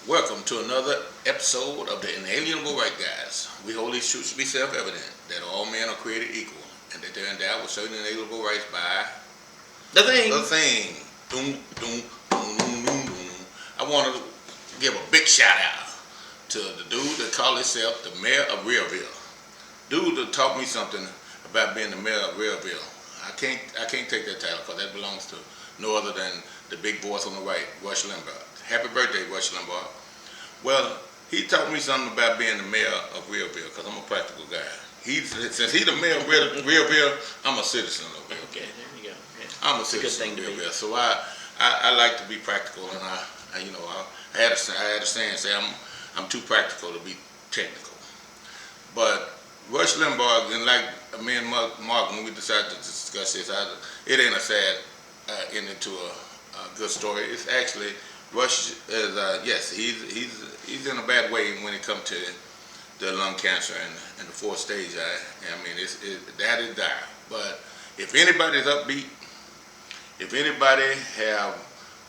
Welcome to another episode of the Inalienable Right Guys. We hold these truths to be self-evident that all men are created equal and that they're endowed with certain inalienable rights by The thing. the thing. Doom, doom, doom, doom, doom, doom. I want to give a big shout out to the dude that called himself the mayor of Realville. Dude that taught me something about being the mayor of Realville. I can't take that title because that belongs to no other than the big voice on the right, Rush Limbaugh. Happy birthday, Rush Limbaugh. Well, he taught me something about being the mayor of Realville because I'm a practical guy. Since he's the mayor of Realville, I'm a citizen of Realville. Okay, there you go. Yeah. I'm a It's a good citizen thing of to be. Realville. So I like to be practical, and I had a saying say I'm too practical to be technical. But Rush Limbaugh, and like me and Mark, when we decided to discuss this, it ain't a sad ending to a good story. It's actually Rush is yes, he's in a bad way when it comes to the lung cancer and the fourth stage. I mean, that is dire. But if anybody's upbeat, if anybody have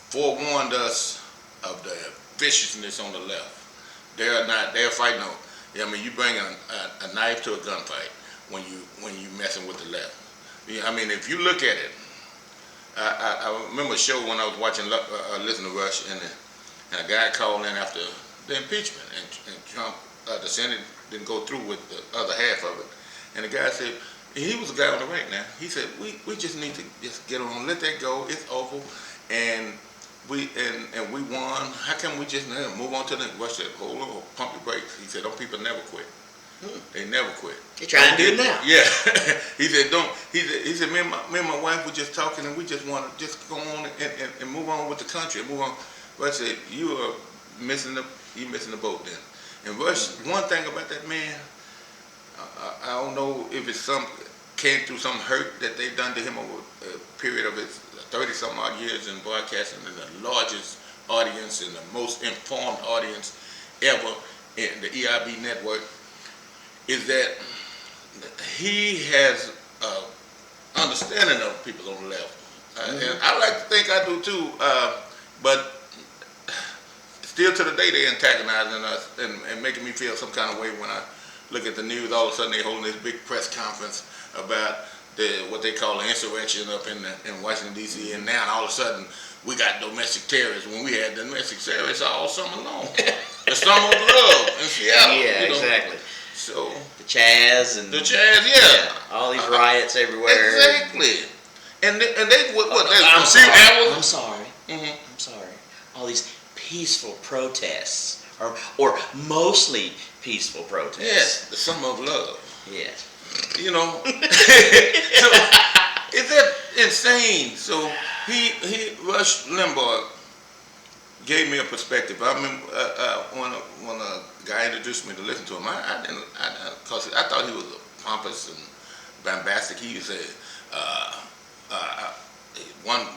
forewarned us of the viciousness on the left, they're fighting on. I mean, you bring a knife to a gunfight when you messing with the left. Yeah, I mean, if you look at it, I remember a show when I was watching, listening to Rush, and a guy called in after the impeachment, and Trump, the Senate didn't go through with the other half of it, and the guy said, he was a guy on the right now. He said, we just need to just get on, let that go. It's over, and we won. How come we just move on to the next? Rush said, hold on, pump your brakes. He said, "Don't people never quit? They never quit. You're trying to do it now." Yeah. He said, don't. He said, me and my wife were just talking, and we just want to just go on and move on with the country and move on. Rush said, you're missing the boat then. And Rush, one thing about that man, I don't know if it's came through some hurt that they've done to him over a period of his 30-some odd years in broadcasting, and the largest audience and the most informed audience ever in the EIB network, is that he has understanding of people on the left. And I like to think I do too, but still to the day they're antagonizing us and making me feel some kind of way when I look at the news. All of a sudden they're holding this big press conference about what they call the insurrection up in Washington, D.C., and now all of a sudden we got domestic terrorists when we had domestic terrorists all summer long. The summer of love in Seattle. Yeah, exactly. So the Chaz and yeah. all these riots everywhere. Exactly. And they what? I'm sorry. I'm sorry. Mm-hmm. I'm sorry. All these peaceful protests, or mostly peaceful protests. Yes, the summer of love. Yes. You know. So is that insane? So he Rush Limbaugh gave me a perspective. I remember when a guy introduced me to listen to him, I didn't, because I thought he was pompous and bombastic. He used to say, one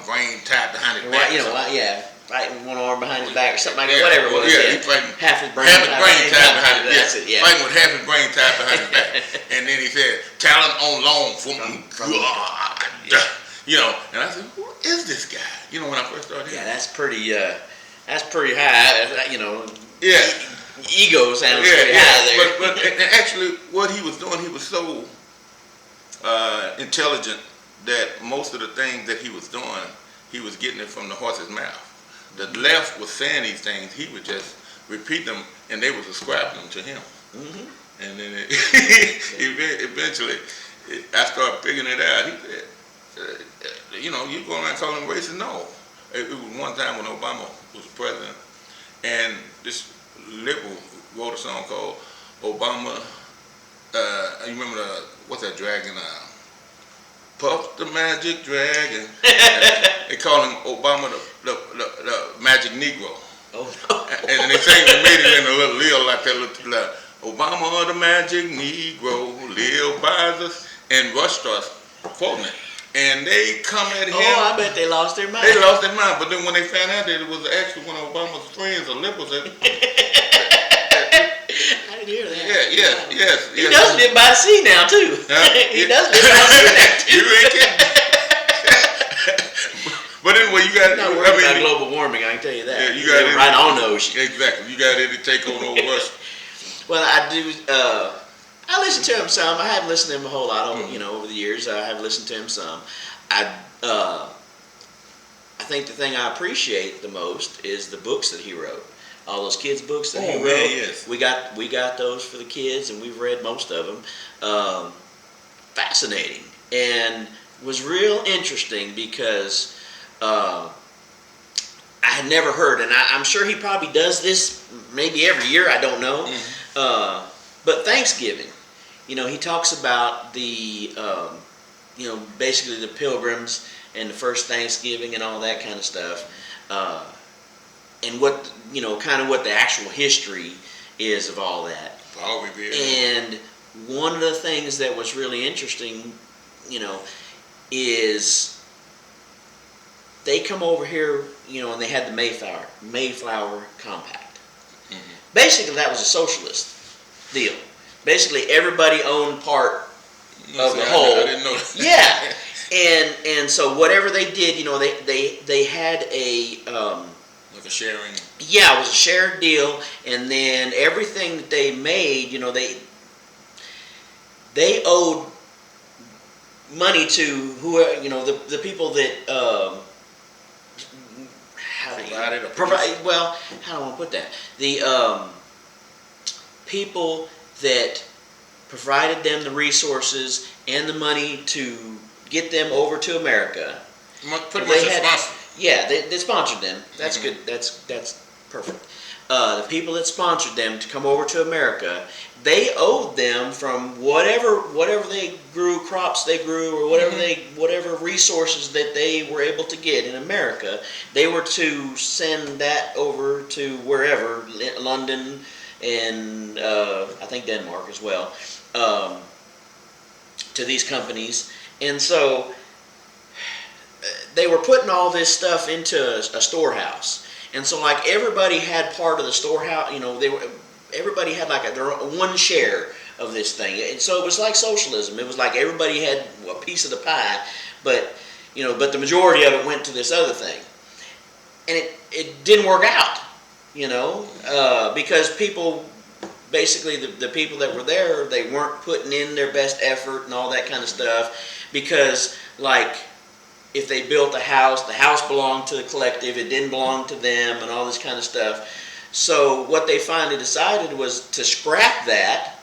brain tied behind his back. You know, yeah, fighting one arm behind his back or something like that. Whatever it was. Yeah, Yeah. he fighting Half his brain tied behind his That's it. Yeah. Fighting with half his brain tied behind his back. And then he said, talent on loan from God. Yeah. You know, and I said, who is this guy? You know, when I first started. Yeah, that's pretty high. You know. Yeah. Ego sounds pretty high there. But and actually, what he was doing, he was so intelligent that most of the things that he was doing, he was getting it from the horse's mouth. The left was saying these things, he would just repeat them, and they was ascribing them to him. Mm-hmm. And then eventually, I started figuring it out. He said, you know, you go around calling him racist? No. It was one time when Obama was president, and this liberal wrote a song called Obama, you remember what's that dragon? Puff the Magic Dragon. They call him Obama the Magic Negro. Oh no. And they made it in a little Lil like that little Obama the Magic Negro, Lil buys us, and Rush starts quoting it. And they come at him. Oh, I bet they lost their mind. They lost their mind, but then when they found out that it was actually one of Obama's friends or liberals, I didn't hear that. yes. He does live by the sea now too. Huh? He does live by the sea now too. You ain't kidding. But anyway, you got. Not worried about global warming. I can tell you that. Yeah, you got You're right on the ocean. Exactly. You got any take on old Rush? Well, I do. I listen to him some. I haven't listened to him a whole lot over over the years. I have listened to him some. I think the thing I appreciate the most is the books that he wrote. All those kids' books that he wrote. Yes. We got those for the kids, and we've read most of them. Fascinating, and was real interesting because I had never heard, and I'm sure he probably does this maybe every year. I don't know. But Thanksgiving, he talks about the basically the Pilgrims and the first Thanksgiving and all that kind of stuff, and what kind of what the actual history is of all that. And one of the things that was really interesting, is they come over here, and they had the Mayflower Compact. Basically, that was a socialist deal. Basically, everybody owned part of the whole. I didn't know that. Yeah. And so whatever they did, they had a like a sharing. Yeah, it was a shared deal, and then everything that they made, they owed money to whoever, the people that well, how do I want to put that? The people that provided them the resources and the money to get them over to America. Pretty much a sponsor. Yeah, they sponsored them. That's good. That's perfect. The people that sponsored them to come over to America, they owed them from whatever they grew, crops they grew, or whatever resources that they were able to get in America. They were to send that over to wherever, London and I think Denmark as well, to these companies. And so they were putting all this stuff into a storehouse. And so like everybody had part of the storehouse, everybody had like their one share of this thing. And so it was like socialism. It was like everybody had a piece of the pie, but the majority of it went to this other thing. And it didn't work out, because people, basically the people that were there, they weren't putting in their best effort and all that kind of stuff, because like if they built a house, the house belonged to the collective, it didn't belong to them, and all this kind of stuff. So what they finally decided was to scrap that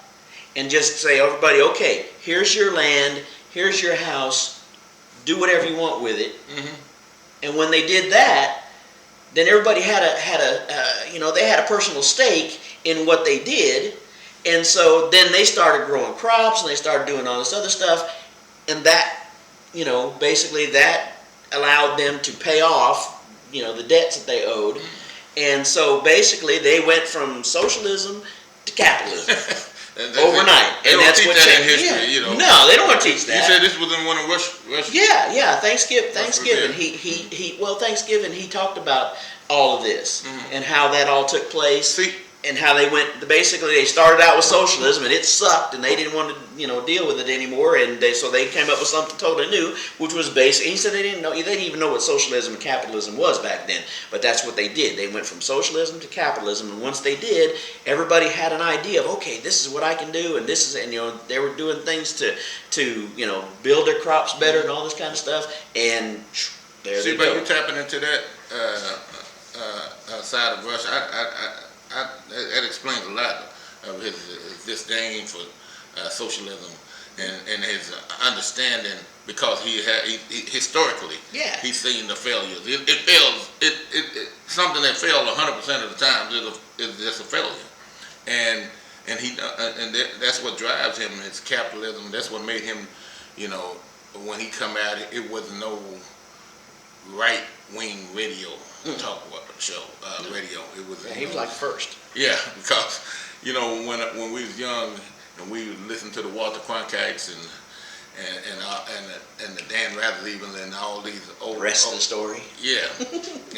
and just say, everybody, okay, here's your land, here's your house, do whatever you want with it. And when they did that, then everybody had they had a personal stake in what they did, and so then they started growing crops and they started doing all this other stuff, and that basically that allowed them to pay off the debts that they owed, and so basically they went from socialism to capitalism overnight. And that's what that in history, No, they don't want to teach that. You said this was in one of Rush. Yeah. Thanksgiving. Thanksgiving. He talked about all of this and how that all took place. And how they went, basically they started out with socialism and it sucked and they didn't want to deal with it anymore, and so they came up with something totally new, which was basically, he said they didn't even know what socialism and capitalism was back then, but that's what they did. They went from socialism to capitalism, and once they did, everybody had an idea of, okay, this is what I can do, and this is, and they were doing things to build their crops better and all this kind of stuff, and there they go. See, but you're tapping into that side of Rush. That explains a lot of his disdain for socialism and his understanding, because he historically he's seen the failures. It fails. Something that fails 100% of the time is just a failure, and that's what drives him. It's capitalism. That's what made him, when he come out, it was no right wing radio talk show radio. It was. He was like first. Yeah, because when we was young and we would listen to the Walter Cronkite's and the Dan Rather even and all these old. The rest of the story. Yeah,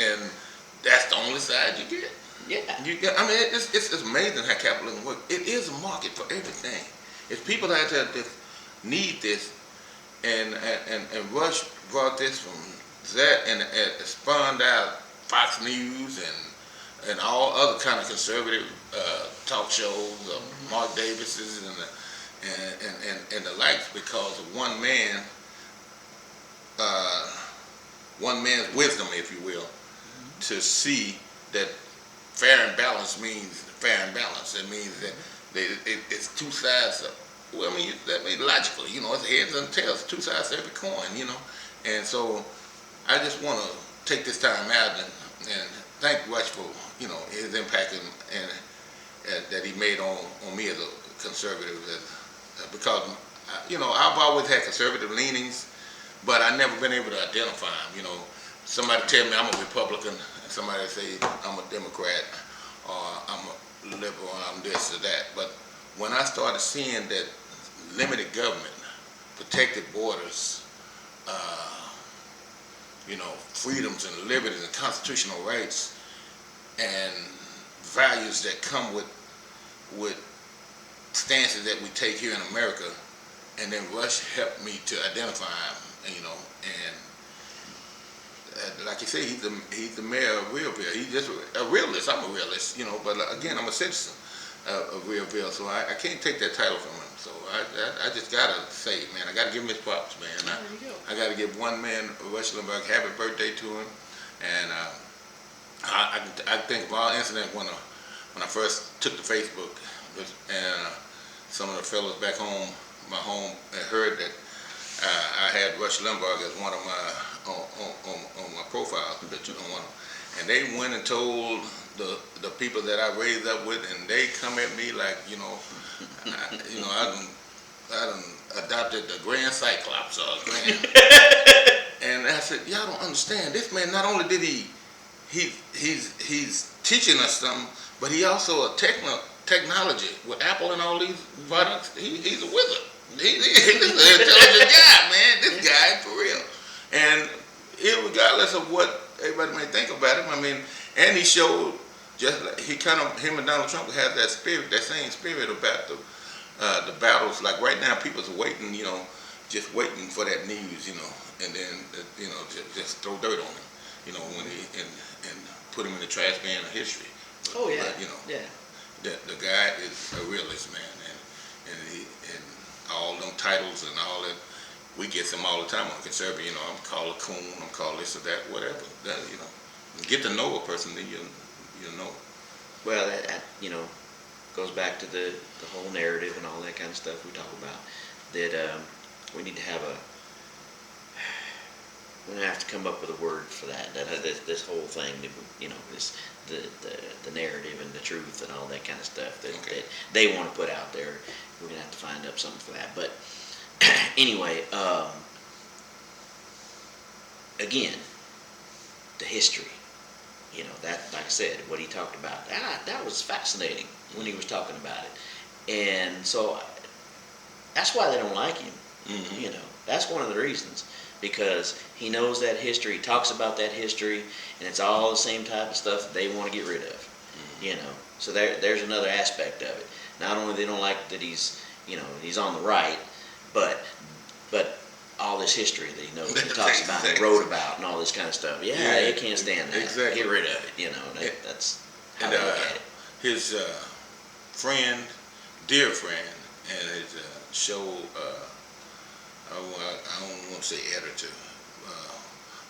and that's the only side you get. Yeah. It's amazing how capitalism works. It is a market for everything. It's people out there that need this, and Rush brought this from that and it spawned out Fox News and all other kind of conservative talk shows, Mark Davis's and the likes, because of one man's wisdom, if you will, to see that fair and balanced means fair and balanced. It means that it's two sides of, well, I mean, that means logically, it's heads and tails, two sides to every coin, And so I just want to take this time out and thank Rush for, his impact and that he made on me as a conservative. Because, I've always had conservative leanings, but I've never been able to identify them. Somebody tell me I'm a Republican, and somebody say I'm a Democrat, or I'm a liberal, or I'm this or that. But when I started seeing that limited government, protected borders, freedoms and liberties and constitutional rights and values that come with stances that we take here in America, and then Rush helped me to identify them, and like you say, he's the mayor of Realville. He's just a realist. I'm a realist, but again, I'm a citizen of Realville, so I can't take that title from him. So I just gotta say, man, I gotta give him his props, man. I gotta give one man, Rush Limbaugh, happy birthday to him, and I think of all incidents when I first took to Facebook, and some of the fellows back home, my home, had heard that I had Rush Limbaugh as one of my on my profile picture on one, and they went and told the people that I raised up with, and they come at me like, I done adopted the Grand Cyclops or Grand, and I said, y'all don't understand. This man, not only did he's teaching us something, but he also a technology with Apple and all these products. He's a wizard. He's an intelligent guy, man. This guy for real. And regardless of what everybody may think about him, I mean, and he showed just like him and Donald Trump have that spirit, that same spirit about the battles. Like right now, people's waiting, just waiting for that news, and then just throw dirt on him, when and put him in the trash can of history. But, yeah. The guy is a realist, man, and all them titles and all that. We get them all the time on conservative. I'm called a coon. I'm called this or that, whatever. Get to know a person, then you know. Well, that goes back to the whole narrative and all that kind of stuff we talk about. That we need to have we're gonna have to come up with a word for that. This whole thing, this the narrative and the truth and all that kind of stuff that they want to put out there. We're gonna have to find up something for that. But anyway, again, the history. That, like I said, what he talked about, that was fascinating when he was talking about it. And so that's why they don't like him. Mm-hmm. That's one of the reasons. Because he knows that history, talks about that history, and it's all the same type of stuff that they want to get rid of. Mm-hmm. So there's another aspect of it. Not only they don't like that he's on the right, but all this history that he knows, he talks about, and wrote about, and all this kind of stuff. Yeah, they can't stand that. Exactly. Get rid of it. That's how they look at it. His friend, dear friend, and his show. I don't want to say editor,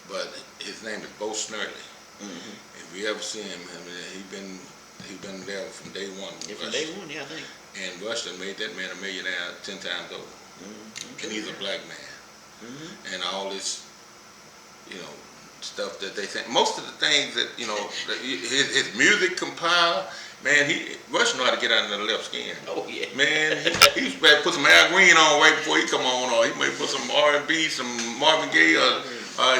but his name is Bo Snerdley. Mm-hmm. If you ever see him, I mean, he been there from day one. Yeah, from day one, yeah, I think. And Rush done made that man a millionaire 10 times over. Mm-hmm. And he's a black man. Mm-hmm. And all this, stuff that they think. Most of the things that his music compiled. Man, Rush know how to get out of the left skin. Oh yeah. Man, he better put some Al Green on right before he come on, or he may put some R&B, some Marvin Gaye, or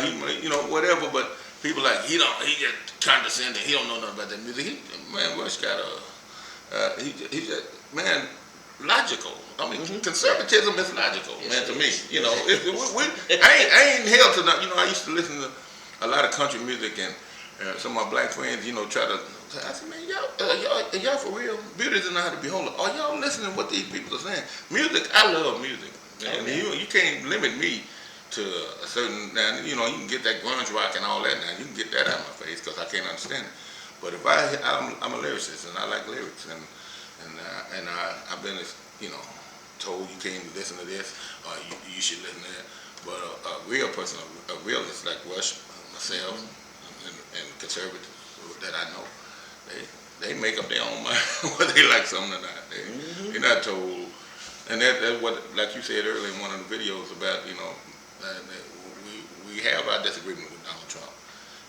he may, whatever. But people like he just condescending. He don't know nothing about that music. Rush got he's just logical. I mean, conservatism is logical, man. To me, I ain't held to that. I used to listen to a lot of country music, and some of my black friends, try to. I said, man, y'all for real? Beauty is not how to behold. Are y'all listening to what these people are saying? Music, I love music. And you can't limit me to a certain, now, you know, you can get that grunge rock and all that now. You can get that out of my face because I can't understand it. But if I'm a lyricist and I like lyrics and I've been, you know, told you can't listen to this or you should listen to that. But a real person, a realist like Rush, myself, and conservatives that I know, they make up their own mind whether they like something or not. They're not told. And that's what, like you said earlier in one of the videos about, you know, that we have our disagreement with Donald Trump.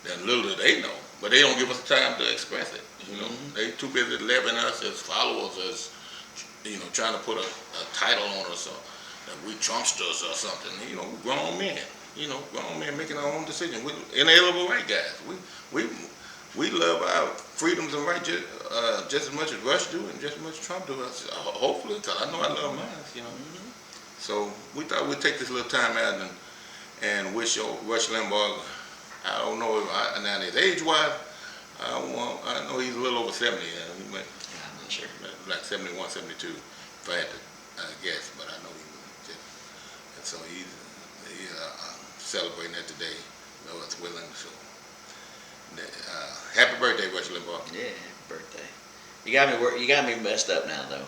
Then little do they know, but they don't give us time to express it. You know, they too busy labeling us as followers, as, you know, trying to put a title on us or that we Trumpsters or something. You know, we're grown men. You know, grown men making our own decisions. We're inalienable right guys. We love our freedoms and rights just as much as Rush do and just as much as Trump do. Hopefully, because I know I love mine. You know, so we thought we'd take this little time out and wish Rush Limbaugh. I don't know if now his age-wise, I know he's a little over 70. He might, I'm not sure. Like 71, 72, if I had to guess. But I know he was just, and so he's celebrating that today. Lord's willing. So happy birthday, Rush Limbaugh. Yeah, happy birthday. You got me messed up now though,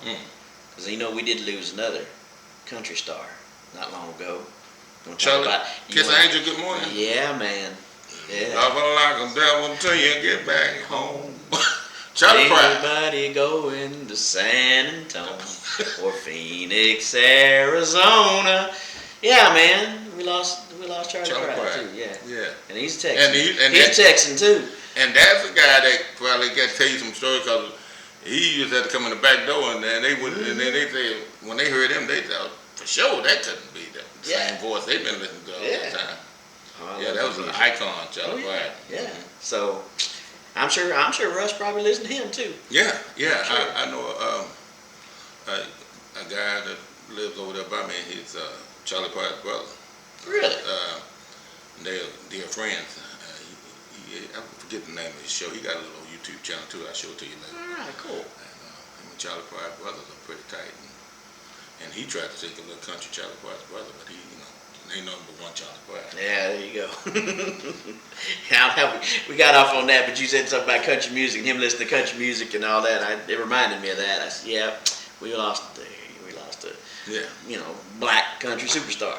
because you know we did lose another country star not long ago. Charlie, Kiss Angel, good morning. Yeah, man. Yeah. Love like a devil till you get back home. Charlie Pride. Everybody going to San Antonio or Phoenix, Arizona. Yeah, man. We lost Charlie Pride too. Yeah. And he's Texan. He's Texan too. And that's a guy that probably got to tell you some stories because he used to have to come in the back door and then they would and then they say when they heard him they thought for sure that couldn't be the same voice they've been listening to all the time. That was an icon, Charlie Pride. Yeah. So I'm sure Rush probably listened to him too. Yeah. Sure. I know a guy that lives over there by me. He's Charlie Pride's brother. Really? They're dear friends. I forget the name of his show. He got a little YouTube channel too. I'll show it to you later. All right, cool. And him and Charlie Pride's brothers are pretty tight. And he tried to take a little country Charlie Pride's brother, but he, you know, ain't nothing but one Charlie Pride. Yeah, there you go. We got off on that, but you said something about country music and him listening to country music and all that. It reminded me of that. I said, yeah, we lost a you know, black country superstar.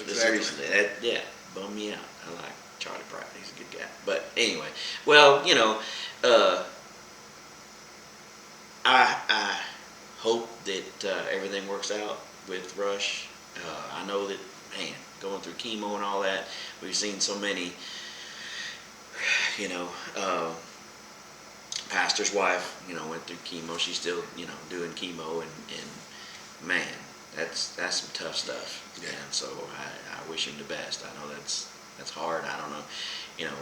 Just recently. That bummed me out. I like Charlie Pride. He's a good guy. But anyway, well, you know, I hope that everything works out with Rush. I know that, man, going through chemo and all that, we've seen so many, you know, pastor's wife, you know, went through chemo. She's still, you know, doing chemo, and man, that's some tough stuff. Yeah. And so I wish him the best. I know that's hard. I don't know, you know,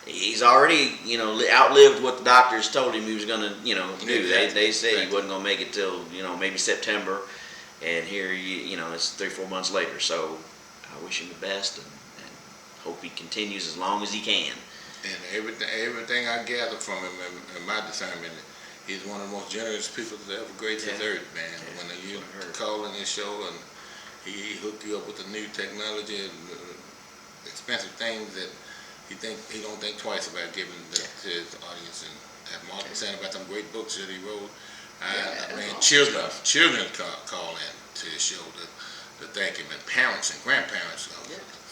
he's already, you know, outlived what the doctors told him he was going to, you know, do. Exactly. They said he wasn't going to make it till, you know, maybe September, and here, you know, it's 3-4 months later. So I wish him the best and hope he continues as long as he can. And everything I gather from him and my discernment, he's one of the most generous people that ever graced this earth, man. Yeah. When you call in his show and he hooked you up with the new technology and expensive things that he don't think twice about giving to his audience. And that Mark was saying about them great books that he wrote. I mean, children call in to his show to thank him, and parents and grandparents.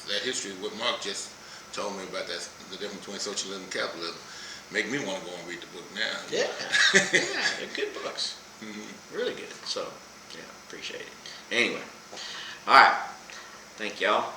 That history, what Mark just told me about, that the difference between socialism and capitalism, make me want to go and read the book now. Yeah, they're good books. Really good. So, yeah, appreciate it. Anyway, all right. Thank y'all.